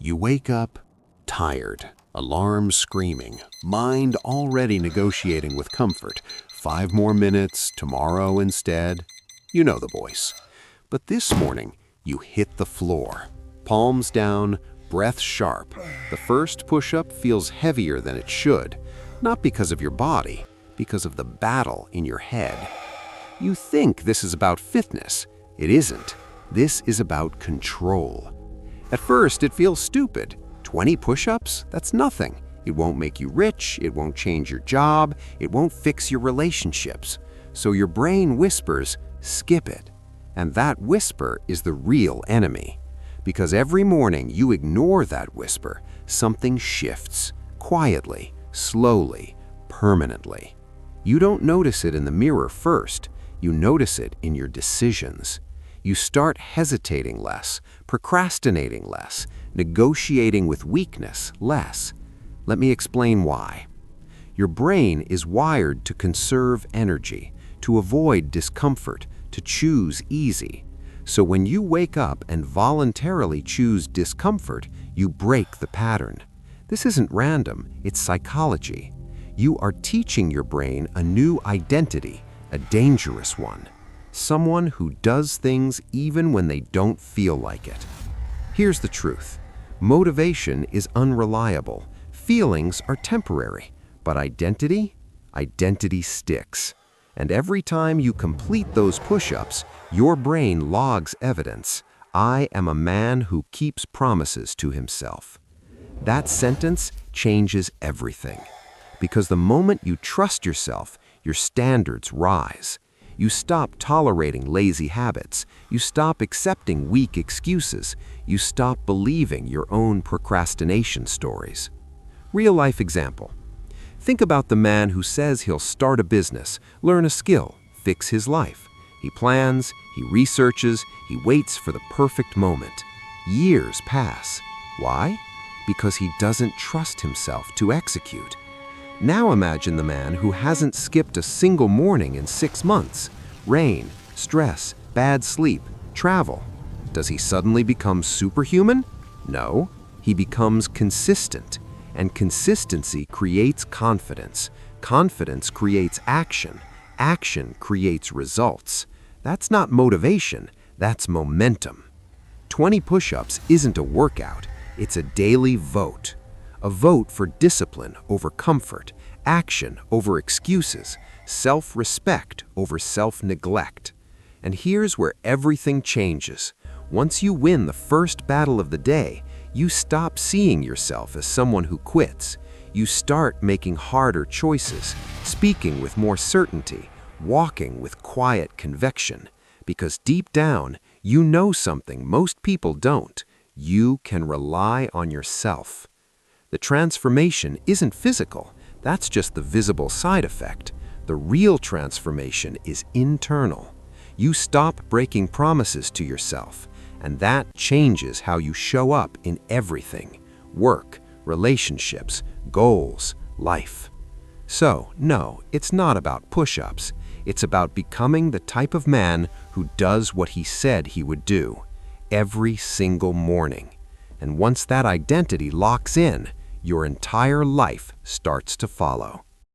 You wake up tired, alarm screaming, mind already negotiating with comfort. 5 more minutes, tomorrow instead. You know the voice. But this morning, you hit the floor. Palms down, breath sharp. The first push-up feels heavier than it should, not because of your body, because of the battle in your head. You think this is about fitness. It isn't. This is about control. At first, it feels stupid. 20 push-ups? That's nothing. It won't make you rich, it won't change your job, it won't fix your relationships. So your brain whispers, skip it. And that whisper is the real enemy. Because every morning you ignore that whisper, something shifts, quietly, slowly, permanently. You don't notice it in the mirror first, you notice it in your decisions. You start hesitating less, procrastinating less, negotiating with weakness less. Let me explain why. Your brain is wired to conserve energy, to avoid discomfort, to choose easy. So when you wake up and voluntarily choose discomfort, you break the pattern. This isn't random, it's psychology. You are teaching your brain a new identity, a dangerous one. Someone who does things even when they don't feel like it. Here's the truth. Motivation is unreliable. Feelings are temporary. But identity sticks. And every time you complete those push-ups, your brain logs evidence. I am a man who keeps promises to himself. That sentence changes everything. Because the moment you trust yourself, your standards rise. You stop tolerating lazy habits. You stop accepting weak excuses. You stop believing your own procrastination stories. Real-life example. Think about the man who says he'll start a business, learn a skill, fix his life. He plans, he researches, he waits for the perfect moment. Years pass. Why? Because he doesn't trust himself to execute. Now imagine the man who hasn't skipped a single morning in 6 months. Rain, stress, bad sleep, travel. Does he suddenly become superhuman? No, he becomes consistent. And consistency creates confidence. Confidence creates action. Action creates results. That's not motivation, that's momentum. 20 push-ups isn't a workout, it's a daily vote. A vote for discipline over comfort, action over excuses, self-respect over self-neglect. And here's where everything changes. Once you win the first battle of the day, you stop seeing yourself as someone who quits. You start making harder choices, speaking with more certainty, walking with quiet conviction. Because deep down, you know something most people don't. You can rely on yourself. The transformation isn't physical. That's just the visible side effect. The real transformation is internal. You stop breaking promises to yourself, and that changes how you show up in everything: work, relationships, goals, life. So, no, it's not about push-ups. It's about becoming the type of man who does what he said he would do, every single morning. And once that identity locks in, your entire life starts to follow.